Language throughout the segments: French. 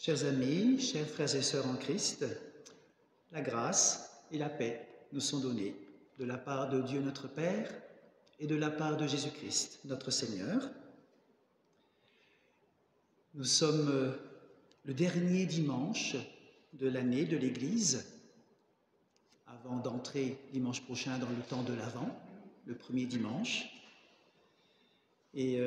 Chers amis, chers frères et sœurs en Christ, la grâce et la paix nous sont données de la part de Dieu notre Père et de la part de Jésus-Christ, notre Seigneur. Nous sommes le dernier dimanche de l'année de l'Église, avant d'entrer dimanche prochain dans le temps de l'Avent, le premier dimanche. Et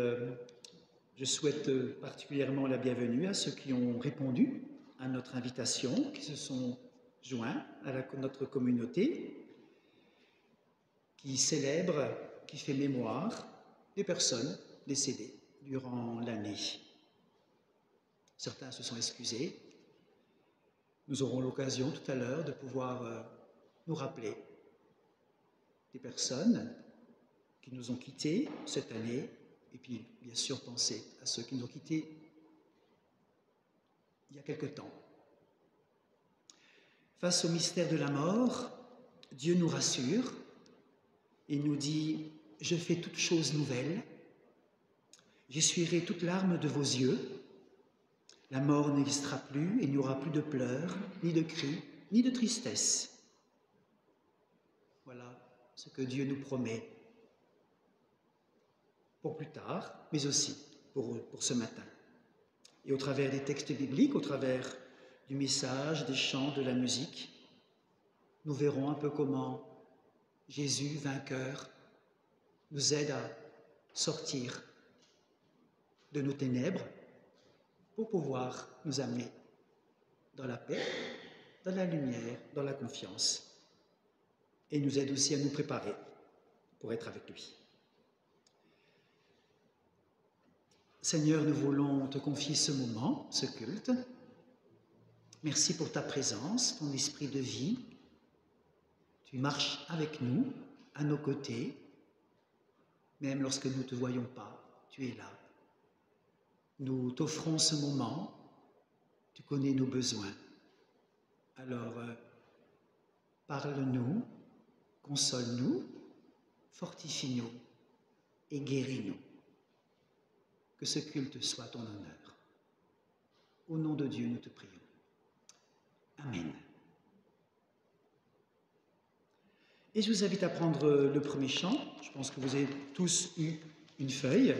je souhaite particulièrement la bienvenue à ceux qui ont répondu à notre invitation, qui se sont joints à notre communauté, qui célèbre, qui fait mémoire des personnes décédées durant l'année. Certains se sont excusés. Nous aurons l'occasion tout à l'heure de pouvoir nous rappeler des personnes qui nous ont quittés cette année, et puis bien sûr penser à ceux qui nous ont quittés il y a quelque temps. Face au mystère de la mort, Dieu nous rassure et nous dit « Je fais toutes choses nouvelles, j'essuierai toute larme de vos yeux, la mort n'existera plus, et il n'y aura plus de pleurs, ni de cris, ni de tristesse. » Voilà ce que Dieu nous promet pour plus tard, mais aussi pour ce matin. Et au travers des textes bibliques, au travers du message, des chants, de la musique, nous verrons un peu comment Jésus, vainqueur, nous aide à sortir de nos ténèbres pour pouvoir nous amener dans la paix, dans la lumière, dans la confiance. Et il nous aide aussi à nous préparer pour être avec lui. Seigneur, nous voulons te confier ce moment, ce culte. Merci pour ta présence, ton esprit de vie. Tu marches avec nous, à nos côtés, même lorsque nous ne te voyons pas, tu es là. Nous t'offrons ce moment, tu connais nos besoins. Alors, parle-nous, console-nous, fortifie-nous et guéris-nous. Que ce culte soit ton honneur. Au nom de Dieu, nous te prions. Amen. Et je vous invite à prendre le premier chant. Je pense que vous avez tous eu une feuille.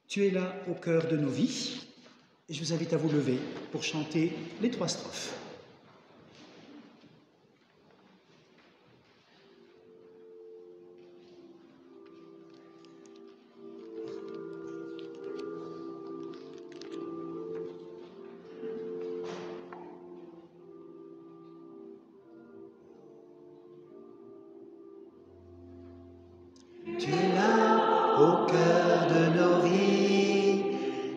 Tu es là au cœur de nos vies. Et je vous invite à vous lever pour chanter les 3 strophes. Tu es là au cœur de nos vies,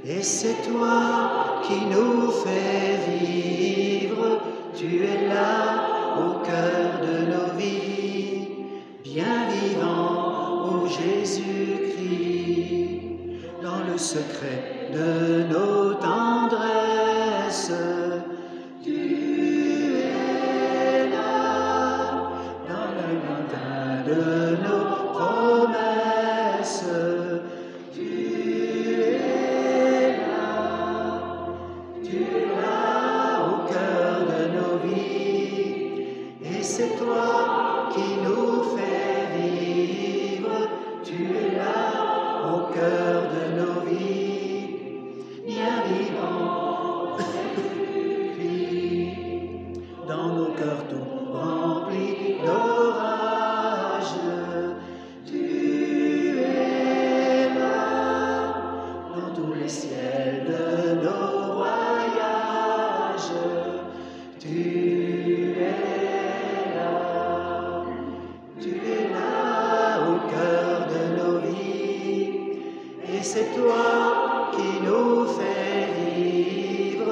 et c'est toi qui nous fais vivre. Tu es là au cœur de nos vies, bien vivant, ô Jésus-Christ, dans le secret de nos tendresses. Tu es là, dans le lointain de nos promesses. Tu es là au cœur de nos vies, et c'est toi qui nous fais vivre. Tu es là au cœur de nos vies, bien vivant, dans nos cœurs tout remplis d'orage. Tu es là dans tous les ciels de nos voyages. Tu es là au cœur de nos vies, et c'est toi qui nous fais vivre.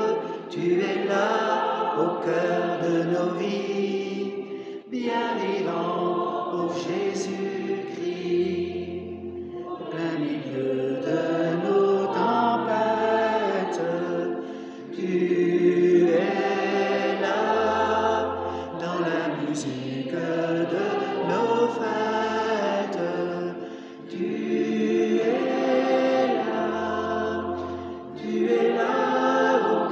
Tu es là au cœur de nos vies, bien vivant, ô Jésus-Christ, au plein milieu de nos tempêtes. Tu es là dans la musique de nos fêtes. Tu es là au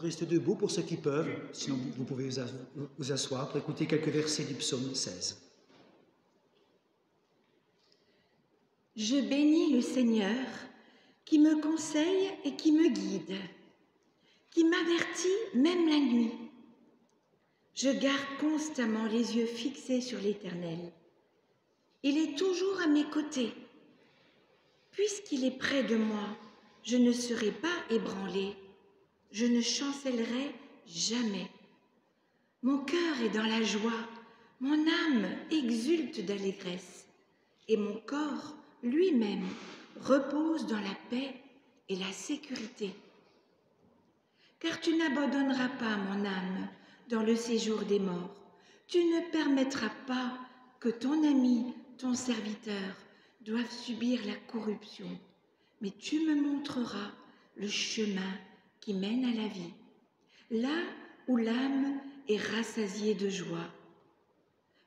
rester debout pour ceux qui peuvent, sinon vous pouvez vous asseoir pour écouter quelques versets du psaume 16. Je bénis le Seigneur qui me conseille et qui me guide, qui m'avertit même la nuit. Je garde constamment les yeux fixés sur l'Éternel. Il est toujours à mes côtés. Puisqu'il est près de moi, je ne serai pas ébranlée. Je ne chancellerai jamais. Mon cœur est dans la joie, mon âme exulte d'allégresse, et mon corps lui-même repose dans la paix et la sécurité. Car tu n'abandonneras pas mon âme dans le séjour des morts. Tu ne permettras pas que ton ami, ton serviteur, doive subir la corruption, mais tu me montreras le chemin qui mène à la vie, là où l'âme est rassasiée de joie.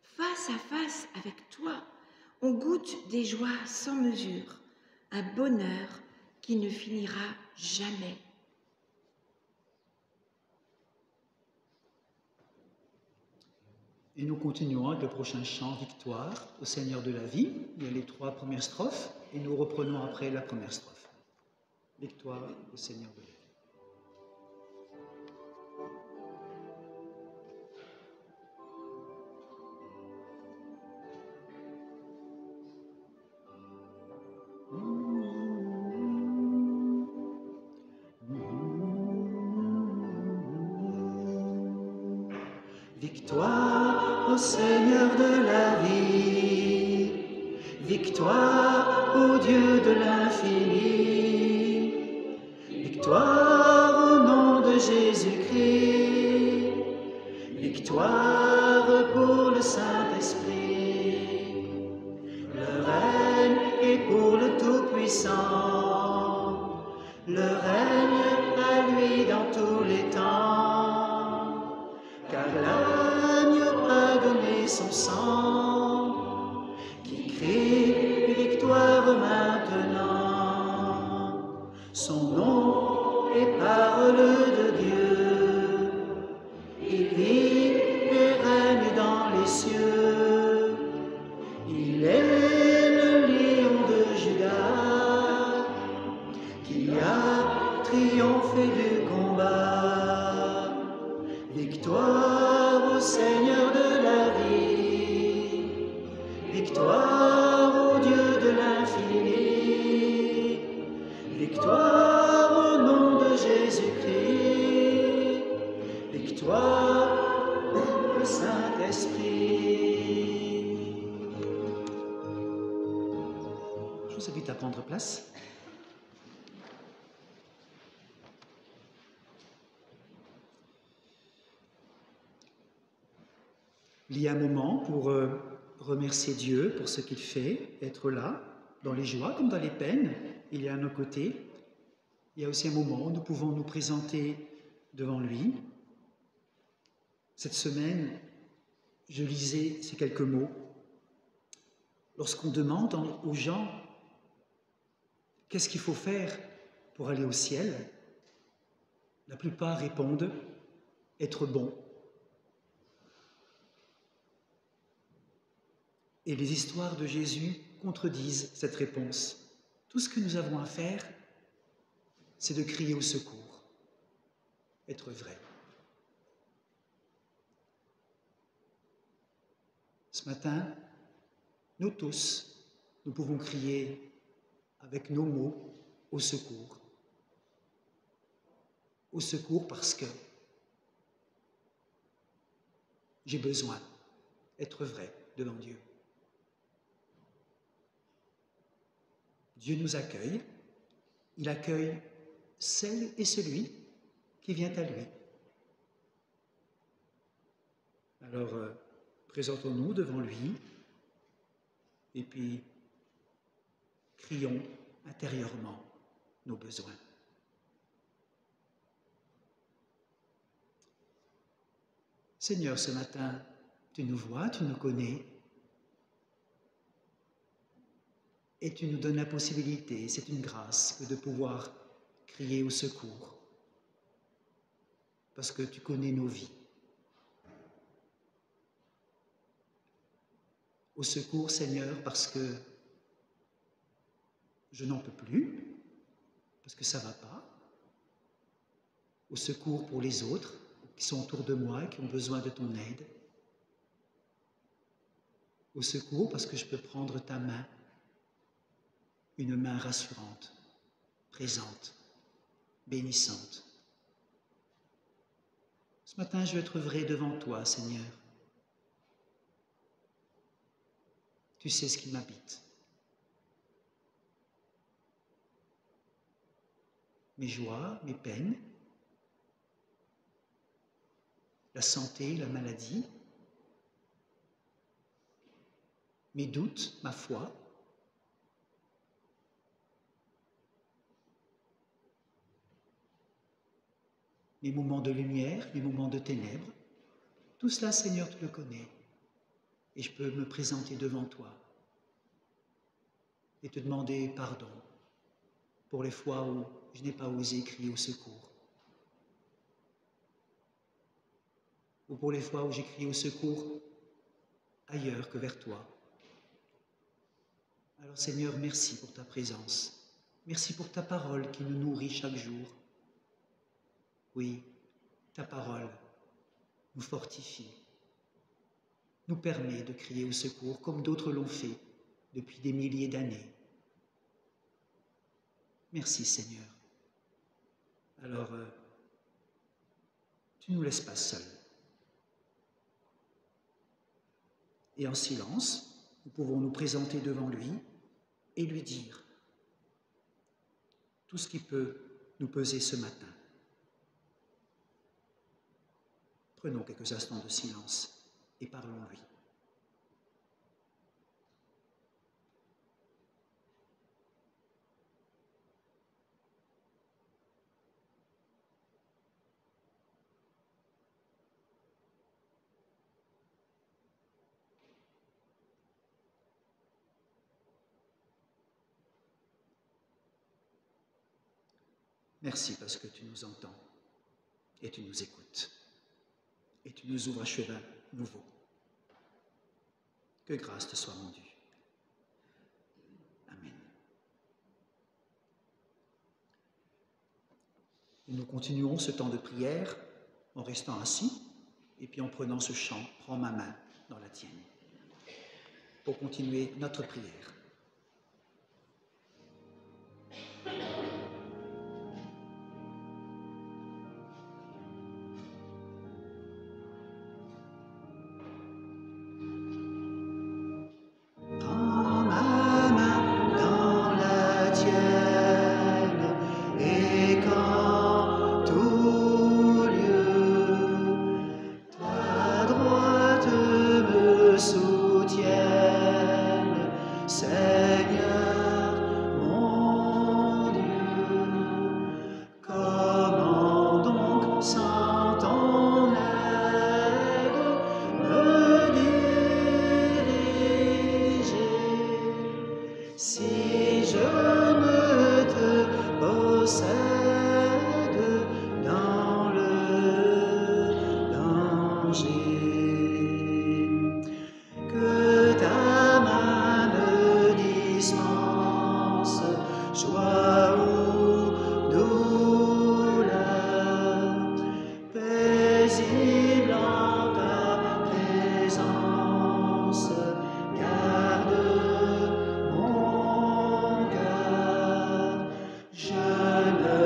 Face à face avec toi, on goûte des joies sans mesure, un bonheur qui ne finira jamais. Et nous continuons avec le prochain chant, Victoire au Seigneur de la vie. Il y a les 3 premières strophes et nous reprenons après la première strophe. Victoire au Seigneur de la vie. Victoire au Seigneur de la vie, victoire au Dieu de l'infini, victoire au nom de Jésus-Christ, victoire pour le Saint-Esprit. Le règne est pour le Tout-Puissant, le règne à lui dans tous les temps, car l'agneau a donné son sang, qui crie victoire maintenant. Son nom est parole de Dieu, il vit et règne dans les cieux. Il est le lion de Juda, qui a triomphé du combat. Victoire au Seigneur de la vie, victoire au Dieu de l'infini, victoire au nom de Jésus-Christ, victoire pour le Saint-Esprit. Je vous invite à prendre place. Il y a un moment pour remercier Dieu pour ce qu'il fait, être là, dans les joies comme dans les peines. Il est à nos côtés. Il y a aussi un moment où nous pouvons nous présenter devant lui. Cette semaine, je lisais ces quelques mots. Lorsqu'on demande aux gens qu'est-ce qu'il faut faire pour aller au ciel, la plupart répondent être bon. Et les histoires de Jésus contredisent cette réponse. Tout ce que nous avons à faire, c'est de crier au secours, être vrai. Ce matin, nous tous, nous pouvons crier avec nos mots au secours. Au secours parce que j'ai besoin d'être vrai devant Dieu. Dieu nous accueille, il accueille celle et celui qui vient à lui. Alors, présentons-nous devant lui et puis crions intérieurement nos besoins. Seigneur, ce matin, tu nous vois, tu nous connais. Et tu nous donnes la possibilité, c'est une grâce, que de pouvoir crier au secours. parce que tu connais nos vies. Au secours, Seigneur, parce que je n'en peux plus, parce que ça ne va pas. Au secours pour les autres qui sont autour de moi et qui ont besoin de ton aide. Au secours parce que je peux prendre ta main, une main rassurante, présente, bénissante. Ce matin, je veux être vrai devant toi, Seigneur. Tu sais ce qui m'habite. Mes joies, mes peines, la santé, la maladie, mes doutes, ma foi. Mes moments de lumière, mes moments de ténèbres. Tout cela, Seigneur, tu le connais. Et je peux me présenter devant toi et te demander pardon pour les fois où je n'ai pas osé crier au secours. Ou pour les fois où j'ai crié au secours ailleurs que vers toi. Alors Seigneur, merci pour ta présence. Merci pour ta parole qui nous nourrit chaque jour. Oui, ta parole nous fortifie, nous permet de crier au secours comme d'autres l'ont fait depuis des milliers d'années. Merci Seigneur. Alors, tu ne nous laisses pas seuls. Et en silence, nous pouvons nous présenter devant lui et lui dire tout ce qui peut nous peser ce matin. Prenons quelques instants de silence et parlons-lui. Merci parce que tu nous entends et tu nous écoutes et tu nous ouvres un chemin nouveau. Que grâce te soit rendue. Amen. Et nous continuons ce temps de prière en restant assis et puis en prenant ce chant « Prends ma main dans la tienne » pour continuer notre prière. Je ne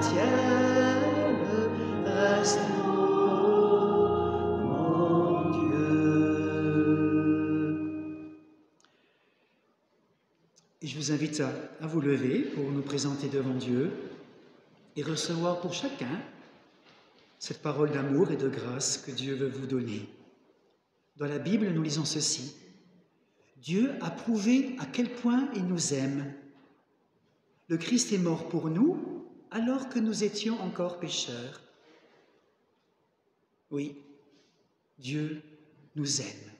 tienne, reste mon Dieu. Et je vous invite à vous lever pour nous présenter devant Dieu et recevoir pour chacun cette parole d'amour et de grâce que Dieu veut vous donner. Dans la Bible, nous lisons ceci. Dieu a prouvé à quel point il nous aime. Le Christ est mort pour nous alors que nous étions encore pécheurs. Oui, Dieu nous aime.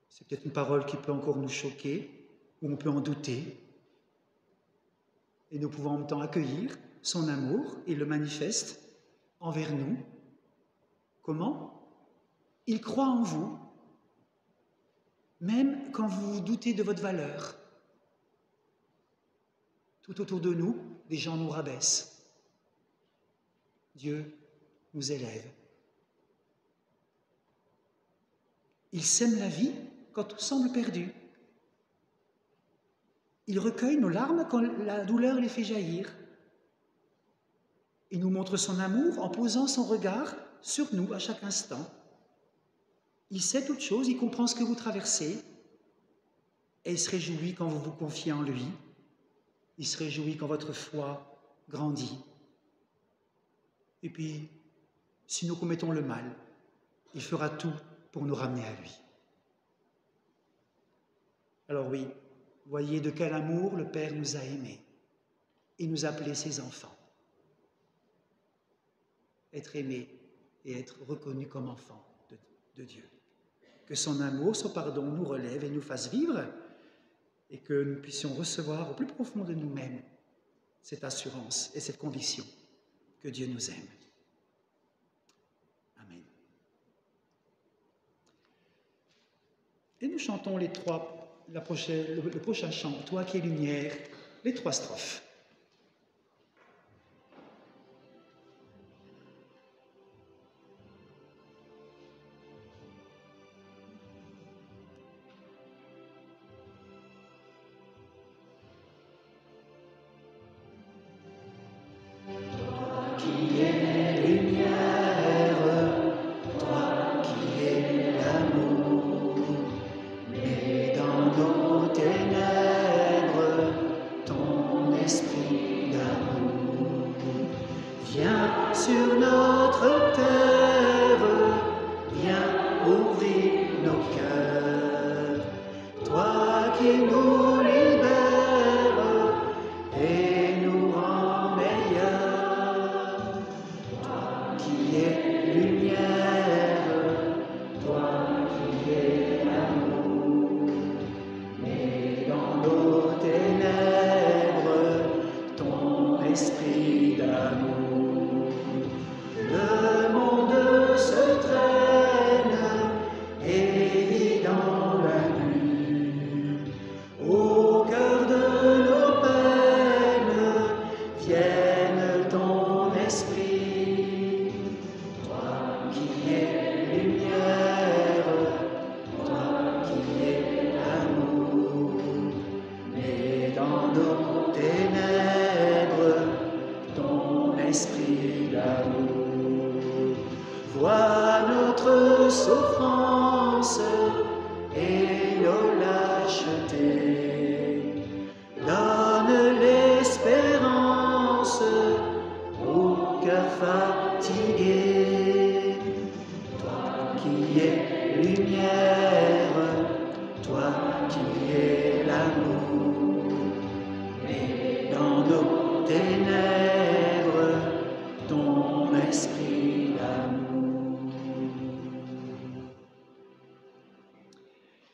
C'est peut-être une parole qui peut encore nous choquer, ou on peut en douter. Et nous pouvons en même temps accueillir son amour et le manifeste envers nous. Comment? Il croit en vous, même quand vous vous doutez de votre valeur. Tout autour de nous, des gens nous rabaissent. Dieu nous élève. Il sème la vie quand tout semble perdu. Il recueille nos larmes quand la douleur les fait jaillir. Il nous montre son amour en posant son regard sur nous à chaque instant. Il sait toutes choses, il comprend ce que vous traversez et il se réjouit quand vous vous confiez en lui. Il se réjouit quand votre foi grandit. Et puis, si nous commettons le mal, il fera tout pour nous ramener à lui. Alors oui, voyez de quel amour le Père nous a aimés et nous a appelés ses enfants. Être aimé et être reconnu comme enfant de Dieu. Que son amour, son pardon nous relève et nous fasse vivre et que nous puissions recevoir au plus profond de nous-mêmes cette assurance et cette conviction que Dieu nous aime. Amen. Et nous chantons le prochain chant, Toi qui es lumière, les 3 strophes.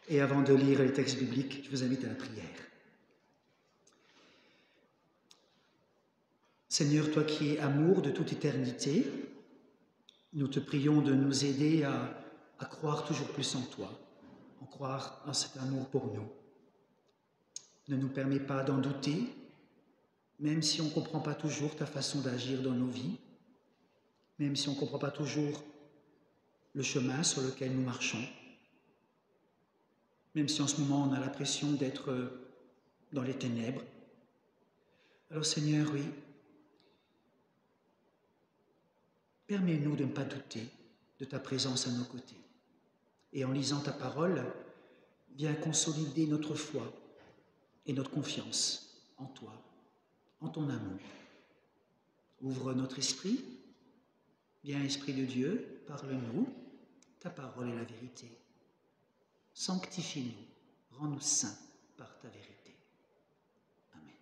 Et avant de lire les textes bibliques, je vous invite à la prière. Seigneur, toi qui es amour de toute éternité, nous te prions de nous aider à croire toujours plus en toi, à croire en cet amour pour nous. Ne nous permets pas d'en douter, même si on ne comprend pas toujours ta façon d'agir dans nos vies, même si on ne comprend pas toujours le chemin sur lequel nous marchons, même si en ce moment on a l'impression d'être dans les ténèbres. Alors Seigneur, oui, permets-nous de ne pas douter de ta présence à nos côtés. Et en lisant ta parole, viens consolider notre foi et notre confiance en toi, en ton amour. Ouvre notre esprit, viens Esprit de Dieu, parle-nous, ta parole est la vérité. Sanctifie-nous, rends-nous saints par ta vérité. Amen.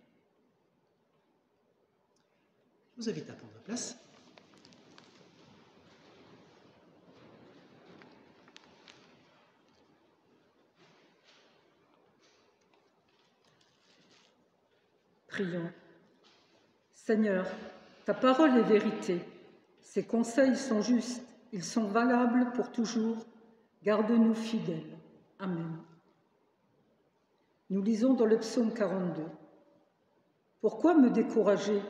Je vous invite à prendre place. Prions. Seigneur, ta parole est vérité. Ses conseils sont justes, ils sont valables pour toujours. Garde-nous fidèles. Amen. Nous lisons dans le psaume 42. Pourquoi me décourager?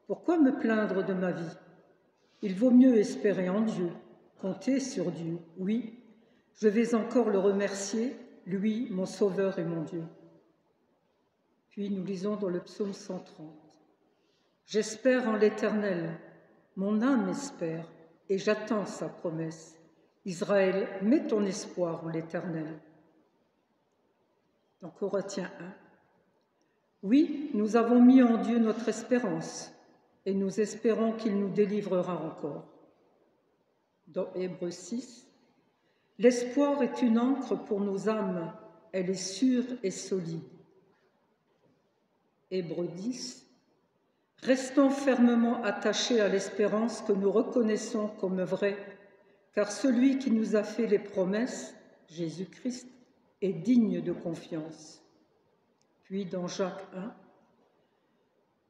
Pourquoi me plaindre de ma vie? Il vaut mieux espérer en Dieu, compter sur Dieu. Oui, je vais encore le remercier, lui, mon Sauveur et mon Dieu. Puis nous lisons dans le psaume 130. J'espère en l'Éternel, mon âme espère, et j'attends sa promesse. Israël, mets ton espoir en l'Éternel. Dans Corinthiens 1. Oui, nous avons mis en Dieu notre espérance, et nous espérons qu'il nous délivrera encore. Dans Hébreux 6. L'espoir est une ancre pour nos âmes, elle est sûre et solide. Hébreux 10. Restons fermement attachés à l'espérance que nous reconnaissons comme vraie, car celui qui nous a fait les promesses, Jésus-Christ, est digne de confiance. Puis dans Jacques 1,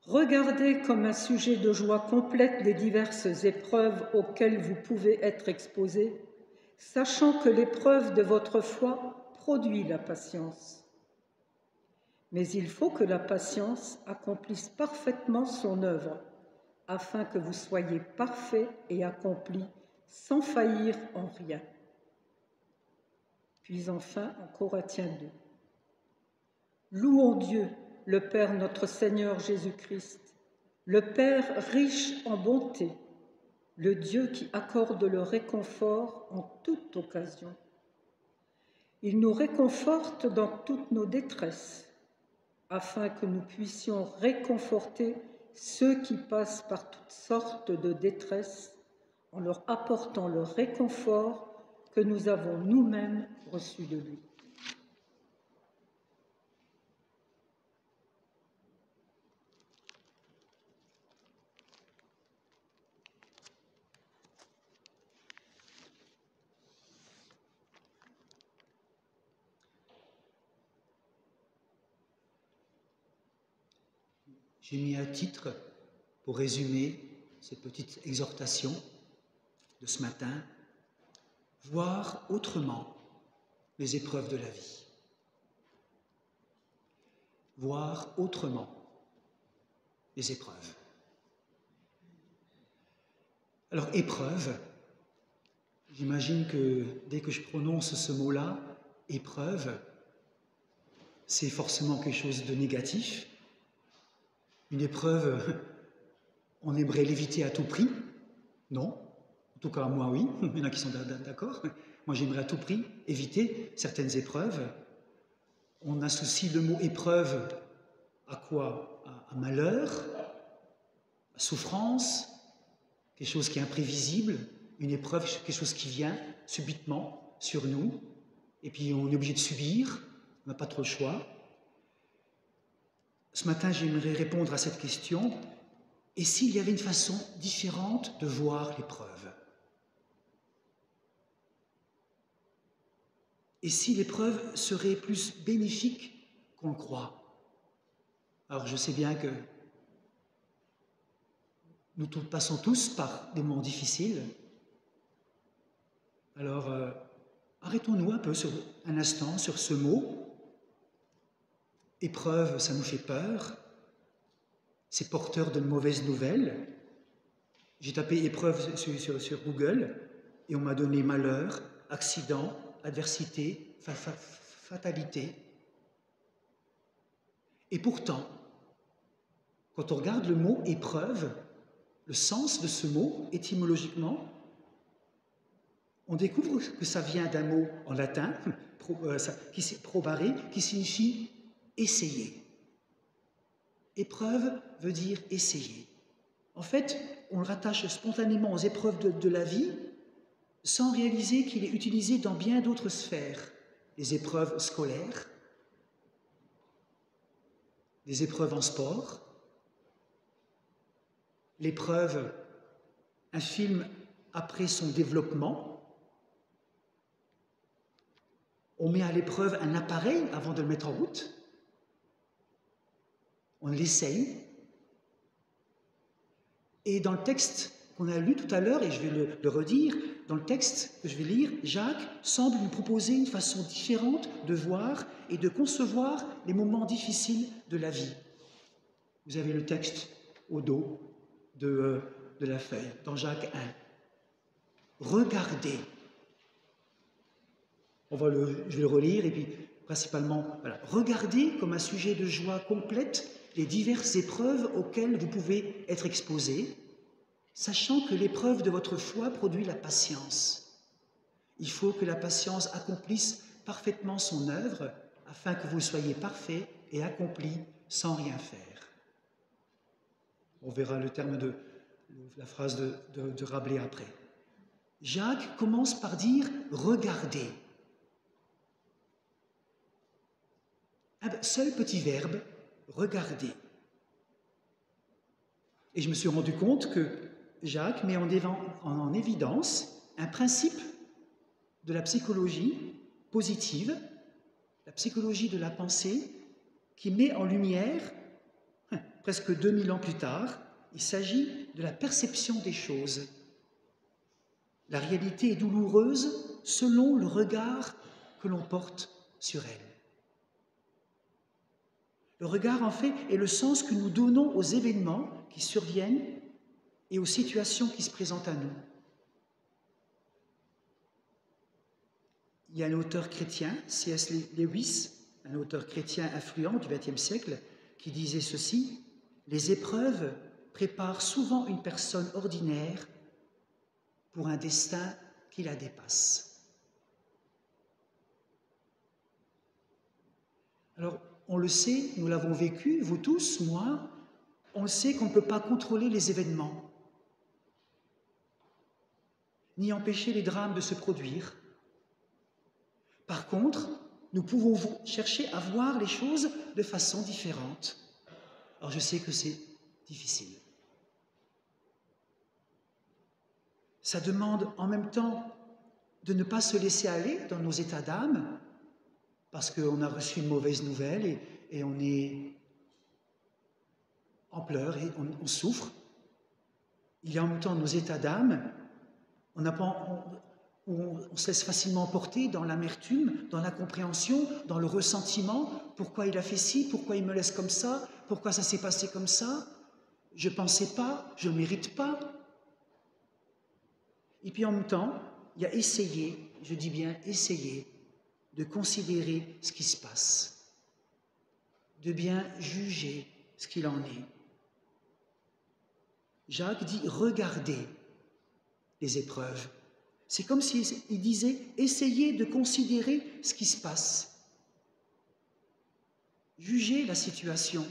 regardez comme un sujet de joie complète les diverses épreuves auxquelles vous pouvez être exposés, sachant que l'épreuve de votre foi produit la patience. Mais il faut que la patience accomplisse parfaitement son œuvre, afin que vous soyez parfaits et accomplis, sans faillir en rien. Puis enfin, en Corinthiens 2. Louons Dieu, le Père notre Seigneur Jésus-Christ, le Père riche en bonté, le Dieu qui accorde le réconfort en toute occasion. Il nous réconforte dans toutes nos détresses, afin que nous puissions réconforter ceux qui passent par toutes sortes de détresse en leur apportant le réconfort que nous avons nous-mêmes reçu de lui. J'ai mis un titre pour résumer cette petite exhortation de ce matin, voir autrement les épreuves de la vie. Voir autrement les épreuves. Alors, épreuve, j'imagine que dès que je prononce ce mot-là, épreuve, c'est forcément quelque chose de négatif. Une épreuve, on aimerait l'éviter à tout prix. Non, en tout cas moi oui, il y en a qui sont d'accord. Moi j'aimerais à tout prix éviter certaines épreuves. On associe le mot épreuve à quoi? À malheur, à souffrance, quelque chose qui est imprévisible, une épreuve, quelque chose qui vient subitement sur nous, et puis on est obligé de subir, on n'a pas trop le choix. Ce matin, j'aimerais répondre à cette question. Et s'il y avait une façon différente de voir l'épreuve? Et si l'épreuve serait plus bénéfique qu'on le croit? Alors, je sais bien que nous passons tous par des moments difficiles. Alors, arrêtons-nous un peu un instant sur ce mot. Épreuve, ça nous fait peur, c'est porteur de mauvaises nouvelles. J'ai tapé épreuve sur Google et on m'a donné malheur, accident, adversité, fatalité. Et pourtant, Quand on regarde le mot épreuve, le sens de ce mot, étymologiquement, on découvre que ça vient d'un mot en latin, probare, qui signifie essayer. Épreuve veut dire essayer. En fait, on le rattache spontanément aux épreuves de la vie, sans réaliser qu'il est utilisé dans bien d'autres sphères. Les épreuves scolaires, des épreuves en sport, l'épreuve, un film après son développement. On met à l'épreuve un appareil avant de le mettre en route. On l'essaye. Et dans le texte qu'on a lu tout à l'heure, et je vais le redire, dans le texte que je vais lire, Jacques semble nous proposer une façon différente de voir et de concevoir les moments difficiles de la vie. Vous avez le texte au dos de la feuille, dans Jacques 1. Regardez. Je vais le relire, et puis principalement, voilà. Regardez comme un sujet de joie complète les diverses épreuves auxquelles vous pouvez être exposés, sachant que l'épreuve de votre foi produit la patience. Il faut que la patience accomplisse parfaitement son œuvre, afin que vous soyez parfaits et accomplis sans rien faire. On verra le terme de la phrase de Rabelais après. Jacques commence par dire « regardez ». Un seul petit verbe, regardez. Et je me suis rendu compte que Jacques met en évidence un principe de la psychologie positive, la psychologie de la pensée, qui met en lumière, presque 2000 ans plus tard, il s'agit de la perception des choses. La réalité est douloureuse selon le regard que l'on porte sur elle. Le regard, en fait, est le sens que nous donnons aux événements qui surviennent et aux situations qui se présentent à nous. Il y a un auteur chrétien, C.S. Lewis, un auteur chrétien influent du XXe siècle, qui disait ceci: « Les épreuves préparent souvent une personne ordinaire pour un destin qui la dépasse. » Alors, on le sait, nous l'avons vécu, vous tous, moi, on le sait qu'on ne peut pas contrôler les événements, ni empêcher les drames de se produire. Par contre, nous pouvons chercher à voir les choses de façon différente. Alors je sais que c'est difficile. Ça demande en même temps de ne pas se laisser aller dans nos états d'âme, parce qu'on a reçu une mauvaise nouvelle et on est en pleurs et on souffre. Il y a en même temps nos états d'âme, on se laisse facilement emporter dans l'amertume, dans l'incompréhension, dans le ressentiment. Pourquoi il a fait ci? Pourquoi il me laisse comme ça? Pourquoi ça s'est passé comme ça? Je ne pensais pas, je ne mérite pas. Et puis en même temps, il y a essayer, je dis bien essayer, de considérer ce qui se passe, de bien juger ce qu'il en est. Jacques dit « regardez les épreuves ». C'est comme s'il disait « essayez de considérer ce qui se passe, jugez la situation ».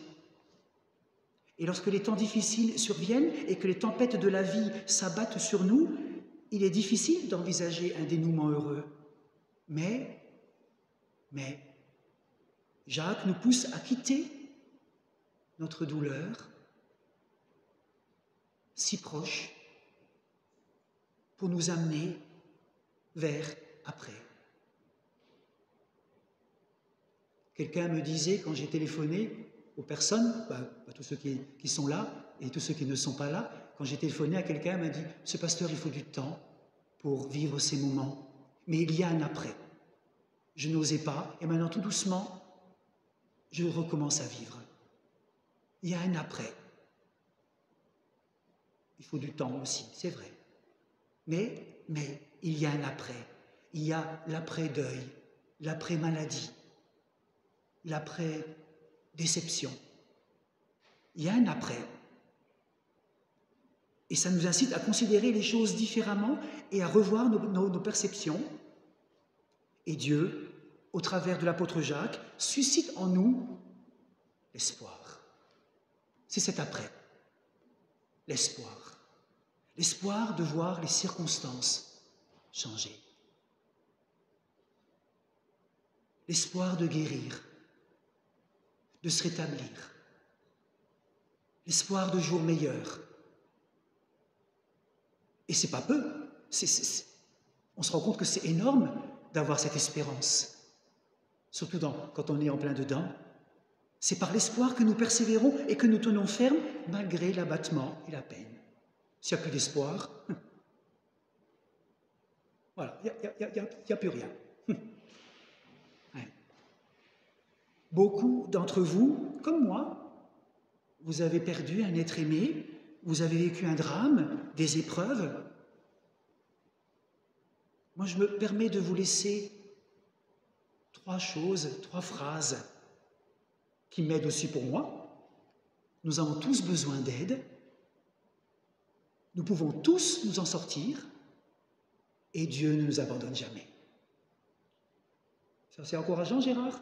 Et lorsque les temps difficiles surviennent et que les tempêtes de la vie s'abattent sur nous, il est difficile d'envisager un dénouement heureux. Mais Jacques nous pousse à quitter notre douleur, si proche, pour nous amener vers après. Quelqu'un me disait, quand j'ai téléphoné aux personnes, tous ceux qui sont là et tous ceux qui ne sont pas là, quand j'ai téléphoné à quelqu'un, il m'a dit « Ce pasteur, il faut du temps pour vivre ces moments, mais il y a un après. Je n'osais pas, et maintenant tout doucement, je recommence à vivre. Il y a un après. Il faut du temps aussi, c'est vrai. Mais il y a un après. Il y a l'après-deuil, l'après-maladie, l'après-déception. il y a un après. Et ça nous incite à considérer les choses différemment et à revoir nos perceptions. Et Dieu, au travers de l'apôtre Jacques, suscite en nous l'espoir. C'est cet après. L'espoir. L'espoir de voir les circonstances changer. L'espoir de guérir, de se rétablir. L'espoir de jours meilleurs. Et c'est pas peu. On se rend compte que c'est énorme d'avoir cette espérance. Surtout quand on est en plein dedans. C'est par l'espoir que nous persévérons et que nous tenons ferme malgré l'abattement et la peine. S'il n'y a plus d'espoir, voilà, il n'y a plus rien. Ouais. Beaucoup d'entre vous, comme moi, vous avez perdu un être aimé, vous avez vécu un drame, des épreuves. Moi, je me permets de vous laisser 3 phrases qui m'aident aussi pour moi. Nous avons tous besoin d'aide. Nous pouvons tous nous en sortir. Et Dieu ne nous abandonne jamais. Ça, c'est encourageant, Gérard?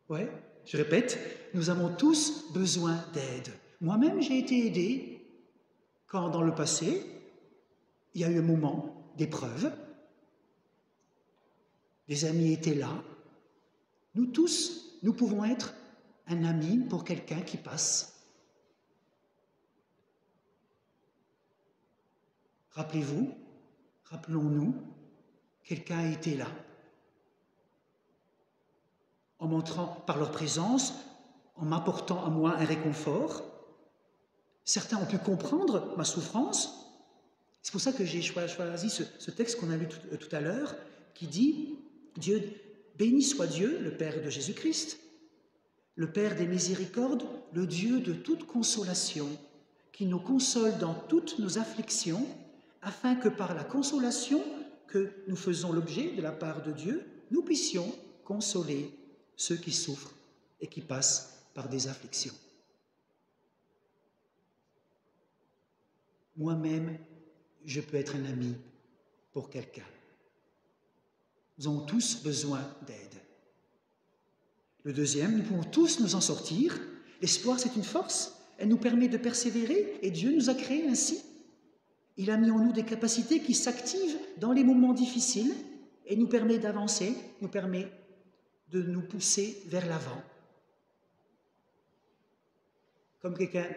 Ouais, je répète, nous avons tous besoin d'aide. Moi-même, j'ai été aidé quand, dans le passé, il y a eu un moment d'épreuve. Des amis étaient là. Nous tous, nous pouvons être un ami pour quelqu'un qui passe. Rappelez-vous, rappelons-nous, quelqu'un a été là. En montrant par leur présence, en m'apportant à moi un réconfort. Certains ont pu comprendre ma souffrance. C'est pour ça que j'ai choisi ce texte qu'on a lu tout à l'heure, qui dit « Dieu, béni soit Dieu, le Père de Jésus-Christ, le Père des miséricordes, le Dieu de toute consolation, qui nous console dans toutes nos afflictions, afin que par la consolation que nous faisons l'objet de la part de Dieu, nous puissions consoler ceux qui souffrent et qui passent par des afflictions. » Moi-même, je peux être un ami pour quelqu'un. Nous avons tous besoin d'aide. Le deuxième, nous pouvons tous nous en sortir. L'espoir, c'est une force. Elle nous permet de persévérer et Dieu nous a créés ainsi. Il a mis en nous des capacités qui s'activent dans les moments difficiles et nous permet d'avancer, nous permet de nous pousser vers l'avant. Comme quelqu'un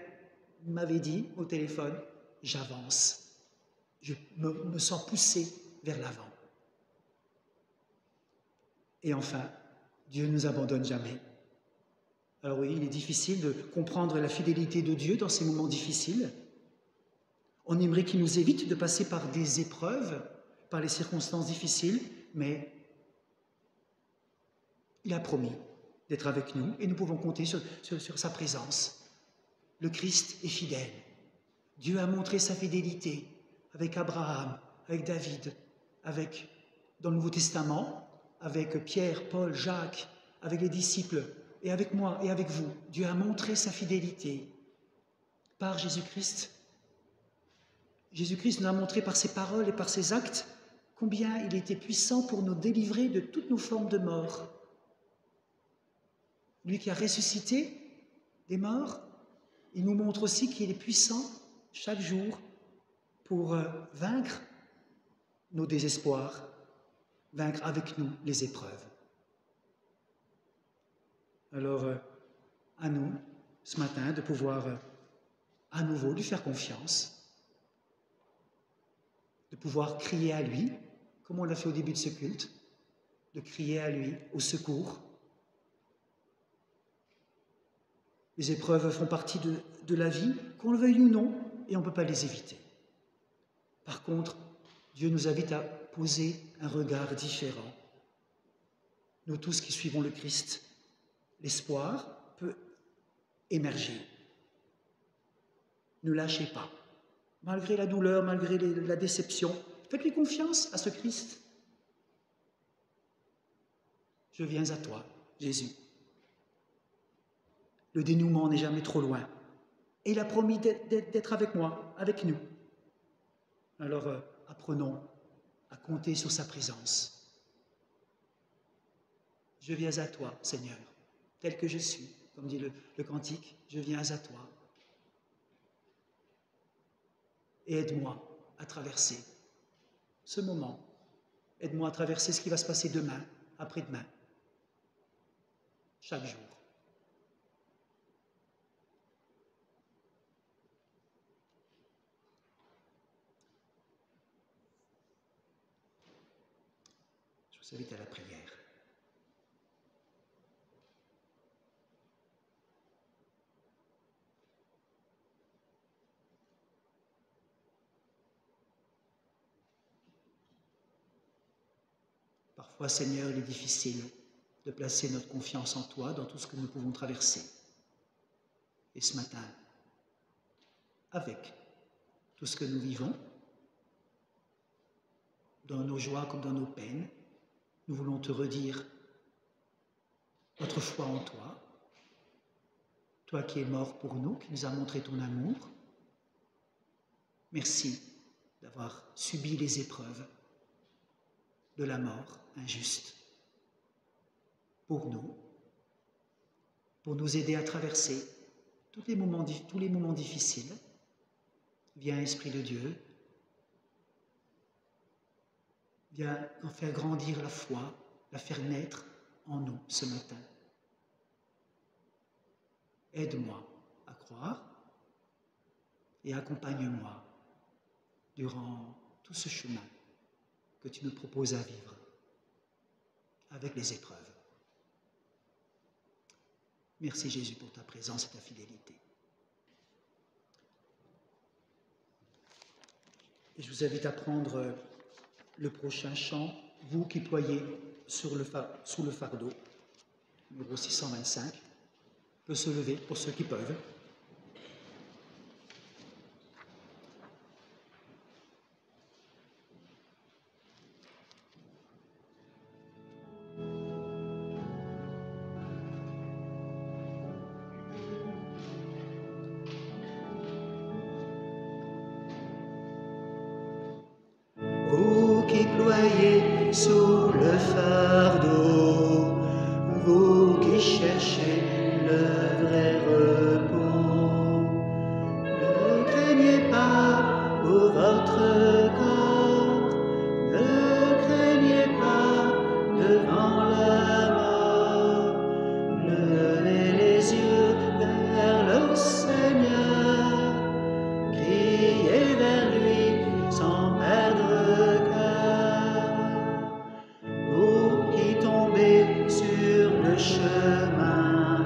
m'avait dit au téléphone, j'avance. Je me sens poussé vers l'avant. Et enfin, Dieu ne nous abandonne jamais. Alors oui, il est difficile de comprendre la fidélité de Dieu dans ces moments difficiles. On aimerait qu'il nous évite de passer par des épreuves, par les circonstances difficiles, mais il a promis d'être avec nous et nous pouvons compter sur sa présence. Le Christ est fidèle. Dieu a montré sa fidélité avec Abraham, avec David, dans le Nouveau Testament, avec Pierre, Paul, Jacques, avec les disciples, et avec moi et avec vous. Dieu a montré sa fidélité par Jésus-Christ. Jésus-Christ nous a montré par ses paroles et par ses actes combien il était puissant pour nous délivrer de toutes nos formes de mort. Lui qui a ressuscité des morts, il nous montre aussi qu'il est puissant chaque jour pour vaincre nos désespoirs, vaincre avec nous les épreuves. Alors, à nous, ce matin, de pouvoir à nouveau lui faire confiance, de pouvoir crier à lui, comme on l'a fait au début de ce culte, de crier à lui au secours. Les épreuves font partie de la vie, qu'on le veuille ou non, et on ne peut pas les éviter. Par contre, Dieu nous invite à poser un regard différent. Nous tous qui suivons le Christ, l'espoir peut émerger. Ne lâchez pas. Malgré la douleur, malgré la déception, faites-lui confiance à ce Christ. Je viens à toi, Jésus. Le dénouement n'est jamais trop loin. Et il a promis d'être avec moi, avec nous. Alors apprenons à compter sur sa présence. Je viens à toi, Seigneur, tel que je suis, comme dit le cantique, je viens à toi. Et aide-moi à traverser ce moment. Aide-moi à traverser ce qui va se passer demain, après-demain, chaque jour. Je vous invite à la prière. Parfois, Seigneur, il est difficile de placer notre confiance en toi dans tout ce que nous pouvons traverser. Et ce matin, avec tout ce que nous vivons, dans nos joies comme dans nos peines, nous voulons te redire notre foi en toi, toi qui es mort pour nous, qui nous a montré ton amour. Merci d'avoir subi les épreuves de la mort injuste pour nous aider à traverser tous les moments difficiles. Viens, Esprit de Dieu, viens en faire grandir la foi, la faire naître en nous ce matin. Aide-moi à croire et accompagne-moi durant tout ce chemin que tu me proposes à vivre avec les épreuves. Merci Jésus pour ta présence et ta fidélité. Et je vous invite à prendre le prochain chant, vous qui ployez sous le fardeau, numéro 625, peut se lever pour ceux qui peuvent. Vous qui ployez sous le fardeau, vous qui cherchez le vrai repos, ne craignez pas pour votre corps, ne craignez pas devant la mort, levez les yeux vers le Seigneur, criez vers lui sans perdre cœur. Vous qui tombez sur le chemin,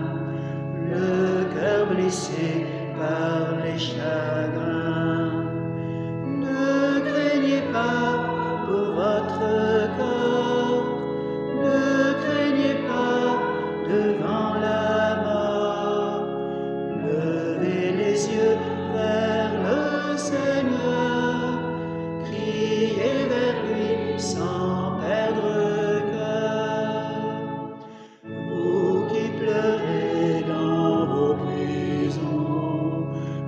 le cœur blessé par les chagrins, ne craignez pas pour votre corps, ne craignez pas devant la mort, levez les yeux vers le Seigneur, criez vers lui sans perdre cœur. Vous qui pleurez dans vos prisons,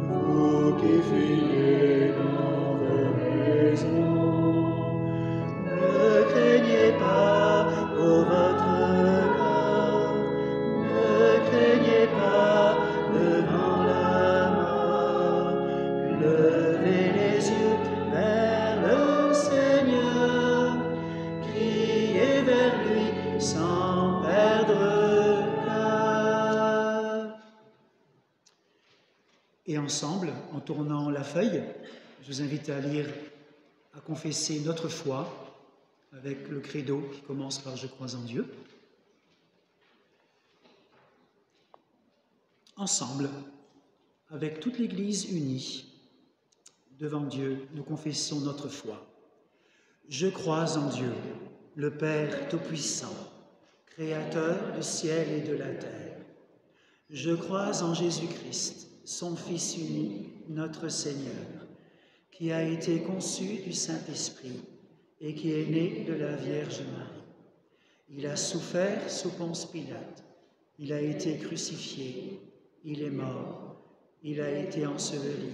vous qui fuyez dans vos maisons, ne craignez pas pour votre corps, ne craignez pas devant la mort, levez les yeux vers le Seigneur, criez vers lui sans perdre cœur. Et ensemble, en tournant la feuille, je vous invite à lire, à confesser notre foi avec le credo qui commence par « Je crois en Dieu ». Ensemble, avec toute l'Église unie, devant Dieu, nous confessons notre foi. Je crois en Dieu, le Père Tout-Puissant, Créateur du ciel et de la terre. Je crois en Jésus-Christ, son Fils unique, notre Seigneur, qui a été conçu du Saint-Esprit et qui est né de la Vierge Marie. Il a souffert sous Ponce Pilate, il a été crucifié, il est mort, il a été enseveli,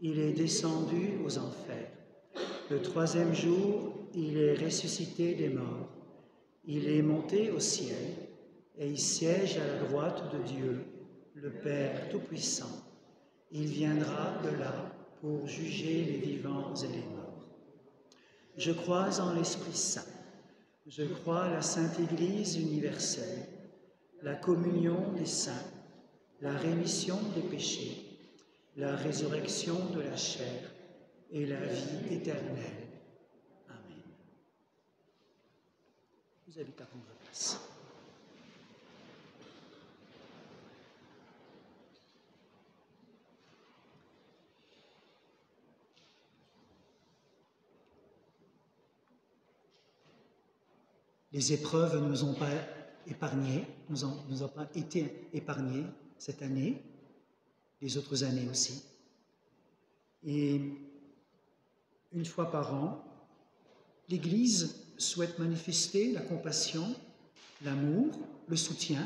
il est descendu aux enfers. Le troisième jour, il est ressuscité des morts. Il est monté au ciel et il siège à la droite de Dieu, le Père Tout-Puissant. Il viendra de là pour juger les vivants et les morts. Je crois en l'Esprit Saint. Je crois à la Sainte Église universelle, la communion des saints, la rémission des péchés, la résurrection de la chair et la vie éternelle. Amen. Vous avez à prendre place. Les épreuves ne nous ont pas épargnés, nous ont pas été épargnés cette année, les autres années aussi. Et une fois par an, l'Église souhaite manifester la compassion, l'amour, le soutien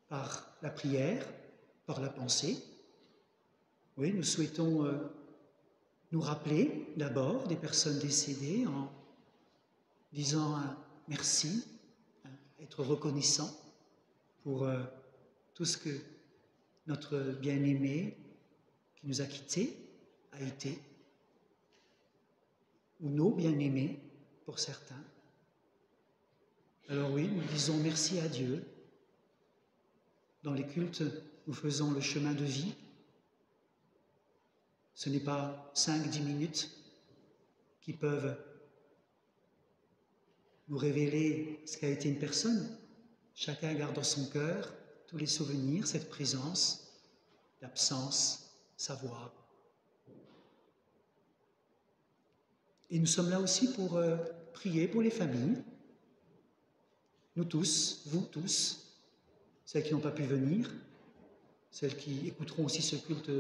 par la prière, par la pensée. Oui, nous souhaitons nous rappeler d'abord des personnes décédées en disant un merci, être reconnaissant pour tout ce que notre bien-aimé qui nous a quittés a été, ou nos bien-aimés pour certains. Alors oui, nous disons merci à Dieu. Dans les cultes, nous faisons le chemin de vie. Ce n'est pas 5-10 minutes qui peuvent nous révéler ce qu'a été une personne. Chacun garde dans son cœur tous les souvenirs, cette présence, l'absence, sa voix. Et nous sommes là aussi pour prier pour les familles. Nous tous, vous tous, celles qui n'ont pas pu venir, celles qui écouteront aussi ce culte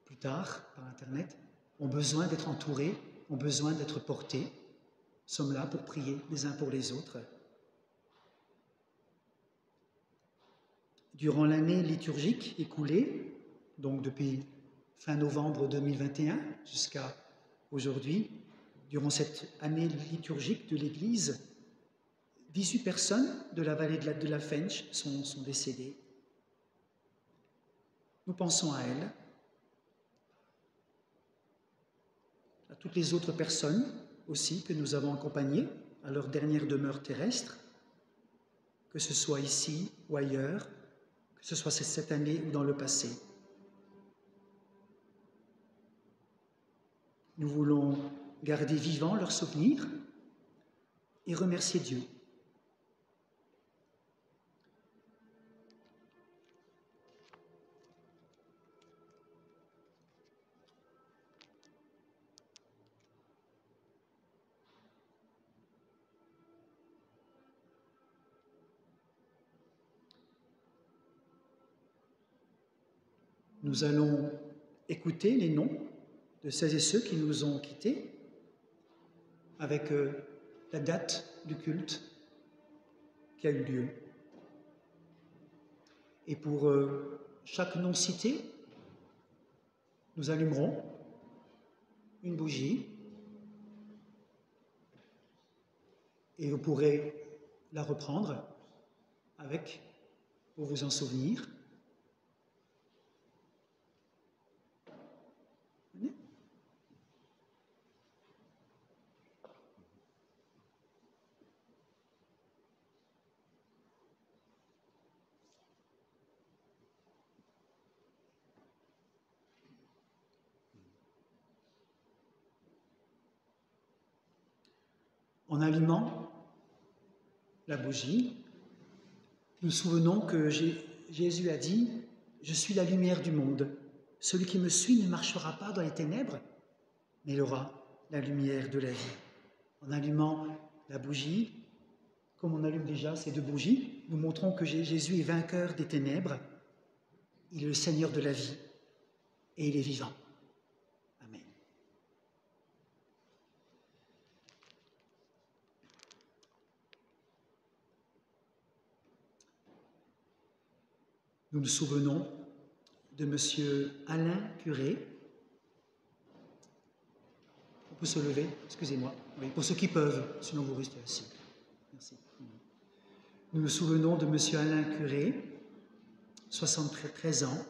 plus tard par Internet, ont besoin d'être entourées, ont besoin d'être portées. Nous sommes là pour prier les uns pour les autres. Durant l'année liturgique écoulée, donc depuis fin novembre 2021 jusqu'à aujourd'hui, durant cette année liturgique de l'Église, 18 personnes de la vallée de la Fench sont décédées. Nous pensons à elles, à toutes les autres personnes aussi que nous avons accompagnées à leur dernière demeure terrestre, que ce soit ici ou ailleurs, que ce soit cette année ou dans le passé. Nous voulons garder vivants leurs souvenirs et remercier Dieu. Nous allons écouter les noms de celles et ceux qui nous ont quittés avec la date du culte qui a eu lieu. Et pour chaque nom cité, nous allumerons une bougie et vous pourrez la reprendre avec, pour vous en souvenir. En allumant la bougie, nous souvenons que Jésus a dit « Je suis la lumière du monde. Celui qui me suit ne marchera pas dans les ténèbres, mais il aura la lumière de la vie. » En allumant la bougie, comme on allume déjà ces deux bougies, nous montrons que Jésus est vainqueur des ténèbres, il est le Seigneur de la vie et il est vivant. Amen. Nous nous souvenons de Monsieur Alain Curé. On peut se lever, excusez-moi, oui, pour ceux qui peuvent, sinon vous restez assis. Merci. Nous nous souvenons de Monsieur Alain Curé, 73 ans,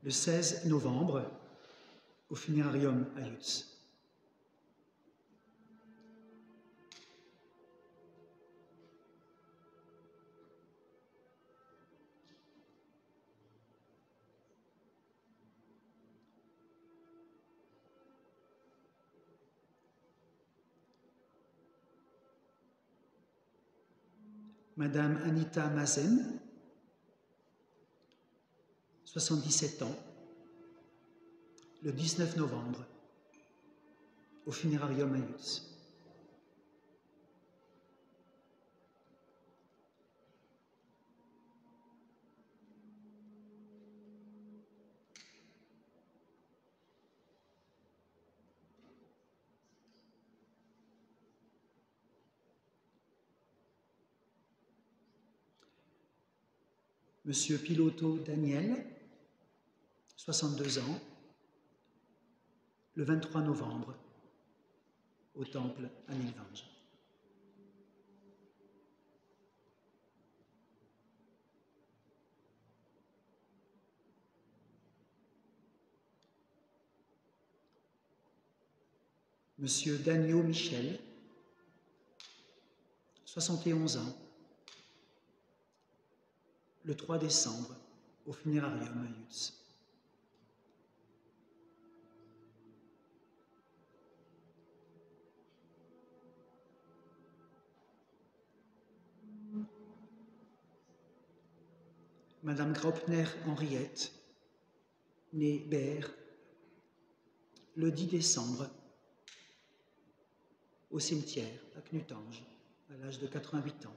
le 16 novembre, au funérarium à Lutz. Madame Anita Mazen, 77 ans, le 19 novembre, au funérarium à Lutz. Monsieur Piloto Daniel, 62 ans, le 23 novembre, au temple à Nilvange. Monsieur Daniel Michel, 71 ans, le 3 décembre, au funérarium à Lutz. Madame Graupner Henriette, née Bert, le 10 décembre, au cimetière à Knutange, à l'âge de 88 ans.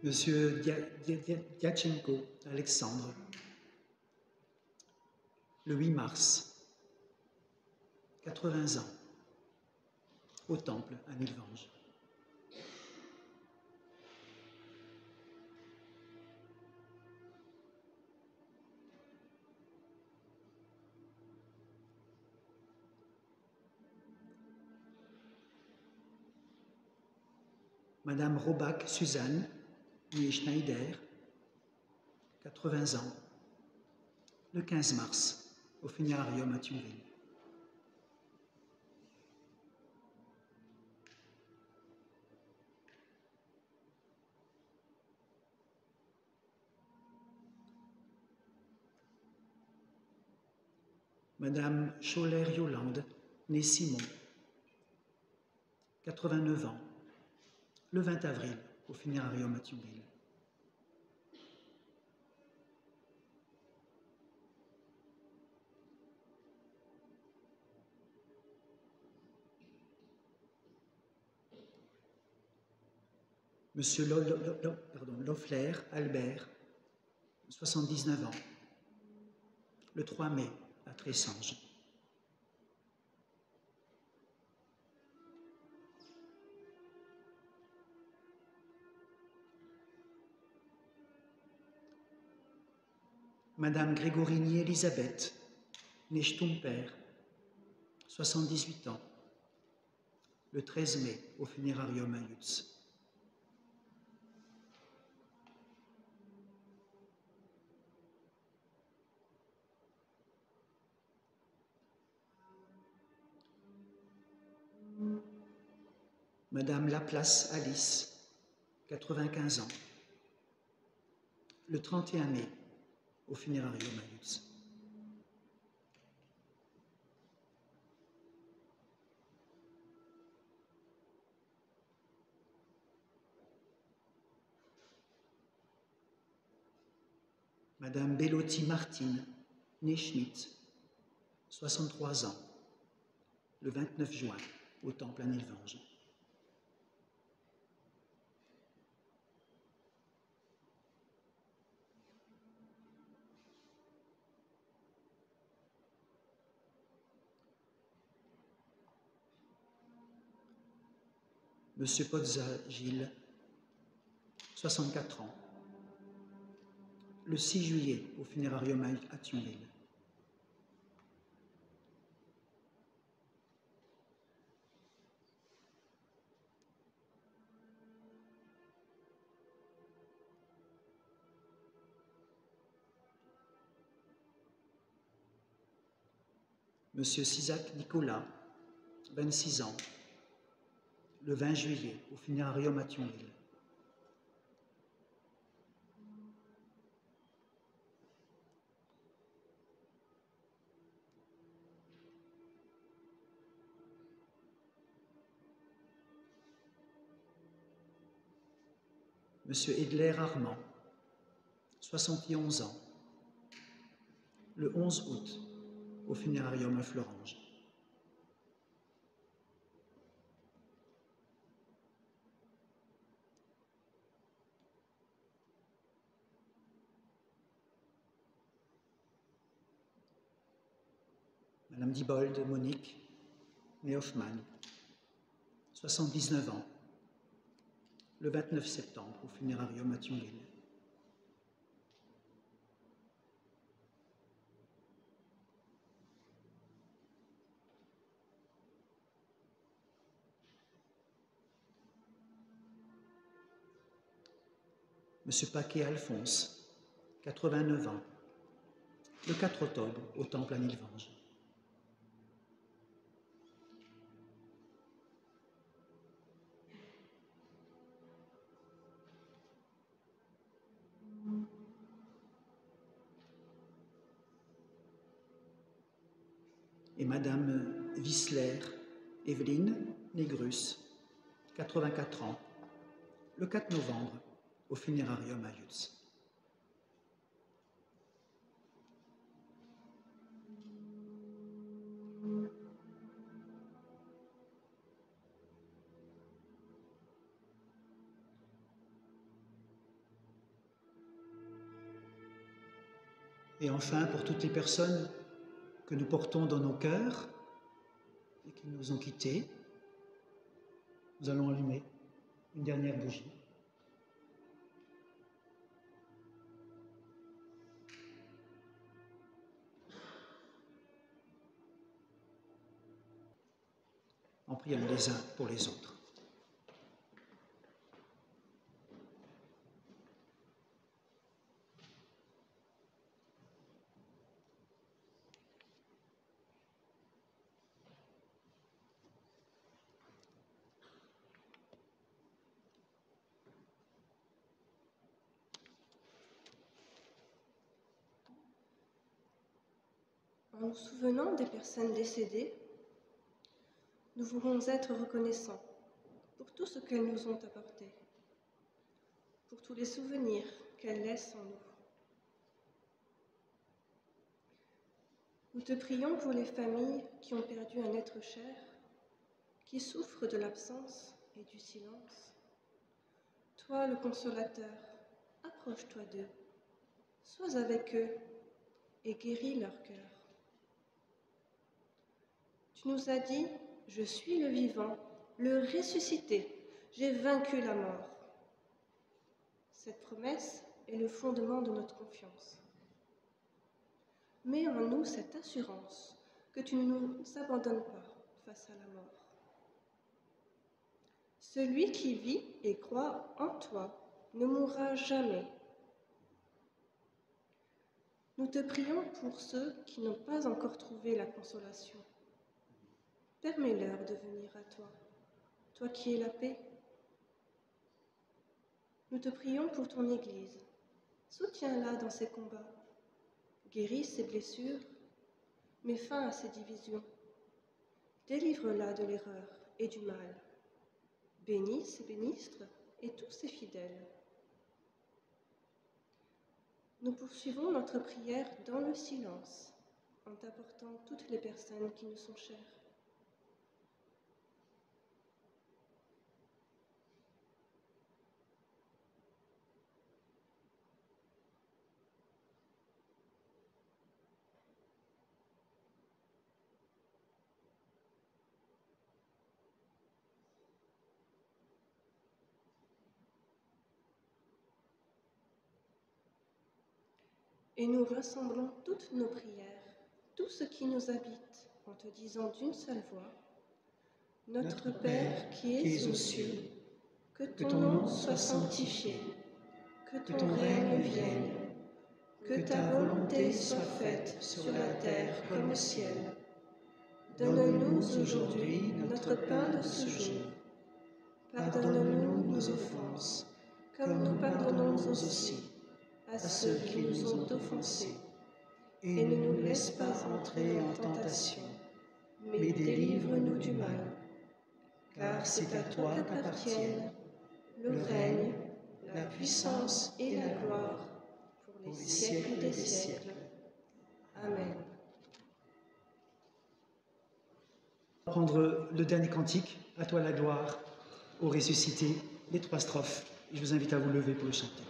Monsieur Diachenko Alexandre, le 8 mars, 80 ans, au temple à Nilvange. Madame Robach Suzanne, née Schneider, 80 ans, le 15 mars, au funérarium à Thionville. Madame Scholler-Yolande, née Simon, 89 ans, le 20 avril, au funérarium à Thionville. Monsieur Loeffler Albert, 79 ans, le 3 mai, à Tressange. Madame Grégorini Elisabeth, née Stumper, 78 ans, le 13 mai, au funérarium à Lutz. Madame Laplace Alice, 95 ans, le 31 mai, au funérarium à Lutz. Madame Bellotti Martine, née Schmidt, 63 ans, le 29 juin, au temple à Nilvange. Monsieur Pozza Gilles, 64 ans, le 6 juillet au funérarium à Thionville. Monsieur Cisac Nicolas, 26 ans, le 20 juillet au funérarium à Thionville. Monsieur Edler Armand, 71 ans, le 11 août au funérarium à Florange. Madame Dibold Monique Nehoffmann, 79 ans, le 29 septembre au funérarium à Thionville. Monsieur Paquet Alphonse, 89 ans, le 4 octobre au temple à Nilvange. Et Madame Wissler Evelyne Négrus, 84 ans, le 4 novembre au funérarium à Yutz. Et enfin, pour toutes les personnes que nous portons dans nos cœurs et qui nous ont quittés, nous allons allumer une dernière bougie. En priant les uns pour les autres. En nous souvenant des personnes décédées, nous voulons être reconnaissants pour tout ce qu'elles nous ont apporté, pour tous les souvenirs qu'elles laissent en nous. Nous te prions pour les familles qui ont perdu un être cher, qui souffrent de l'absence et du silence. Toi, le consolateur, approche-toi d'eux, sois avec eux et guéris leur cœur. Tu nous as dit, je suis le vivant, le ressuscité, j'ai vaincu la mort. Cette promesse est le fondement de notre confiance. Mets en nous cette assurance que tu ne nous abandonnes pas face à la mort. Celui qui vit et croit en toi ne mourra jamais. Nous te prions pour ceux qui n'ont pas encore trouvé la consolation. Permets-leur de venir à toi, toi qui es la paix. Nous te prions pour ton Église. Soutiens-la dans ses combats. Guéris ses blessures. Mets fin à ses divisions. Délivre-la de l'erreur et du mal. Bénis ses ministres et tous ses fidèles. Nous poursuivons notre prière dans le silence, en t'apportant toutes les personnes qui nous sont chères. et nous rassemblons toutes nos prières, tout ce qui nous habite, en te disant d'une seule voix, Notre Père qui es aux cieux, que ton nom soit sanctifié, que ton règne vienne, que ta volonté soit faite sur la terre comme au ciel. Donne-nous aujourd'hui notre pain de ce jour. Pardonne-nous nos offenses, comme nous pardonnons aussi à ceux qui nous ont offensés. Et ne nous laisse pas entrer en tentation, mais délivre-nous du mal. Car c'est à toi qu'appartiennent le règne, la puissance et la gloire pour les siècles des siècles. Amen. On va prendre le dernier cantique, à toi la gloire, au ressuscité, les 3 strophes. Et je vous invite à vous lever pour le chanter.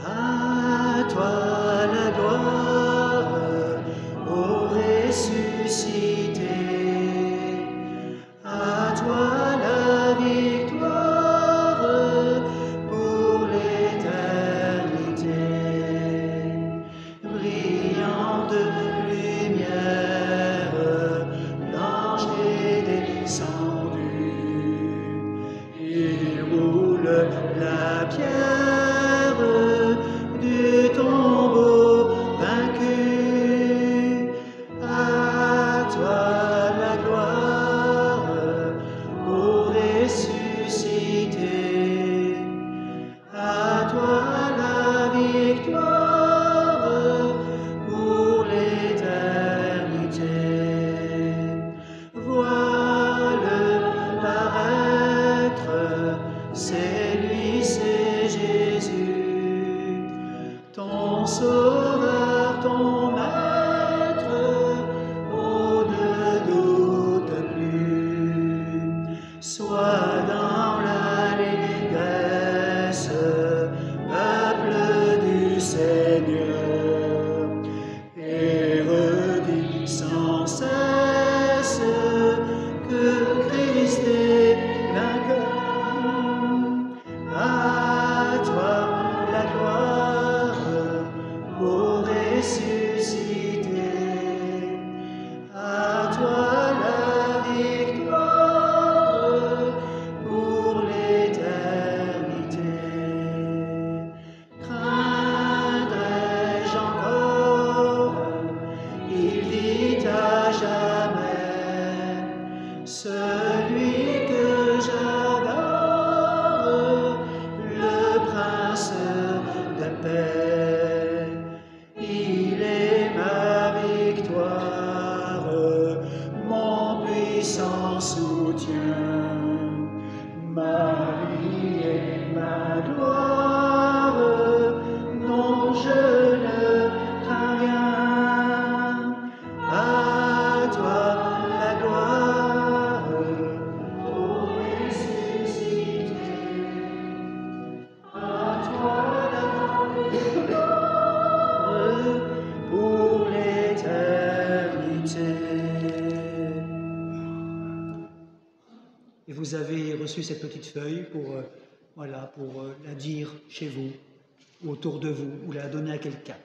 À toi la gloire, ô ressuscité, à toi la victoire pour l'éternité. Brillante lumière, l'ange est descendu, il roule la pierre du tombeau vaincu. À toi la gloire, ô ressuscité, à toi la victoire pour l'éternité. Vois-le paraître, c'est lui, c'est Jésus, ton sauveur, ton maître, oh ne doute plus. Sois dans l'allégresse, peuple du Seigneur, et redis sans cesse que Christ est vainqueur. À toi la gloire, ô ressuscité, à toi la victoire pour l'éternité. Craindrai-je encore, il vit à jamais, celui que j'adore, le prince de paix. Il est ma victoire, mon puissant soutien, ma vie et ma gloire, non je ne crains rien. À toi la gloire, ô ressuscité, à toi la gloire pour l'éternité. Et vous avez reçu cette petite feuille pour, pour la dire chez vous, ou autour de vous, ou la donner à quelqu'un.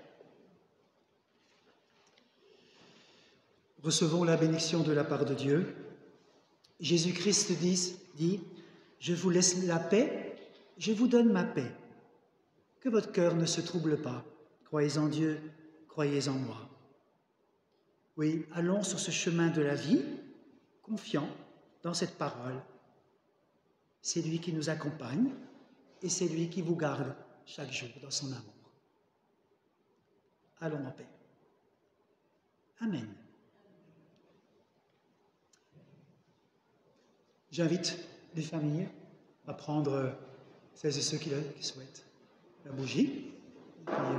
Recevons la bénédiction de la part de Dieu. Jésus-Christ dit, je vous laisse la paix, je vous donne ma paix. Que votre cœur ne se trouble pas. Croyez en Dieu, croyez en moi. Oui, allons sur ce chemin de la vie, confiants dans cette parole. C'est lui qui nous accompagne et c'est lui qui vous garde chaque jour dans son amour. Allons en paix. Amen. J'invite les familles à prendre, celles et ceux qui le souhaitent, la bougie.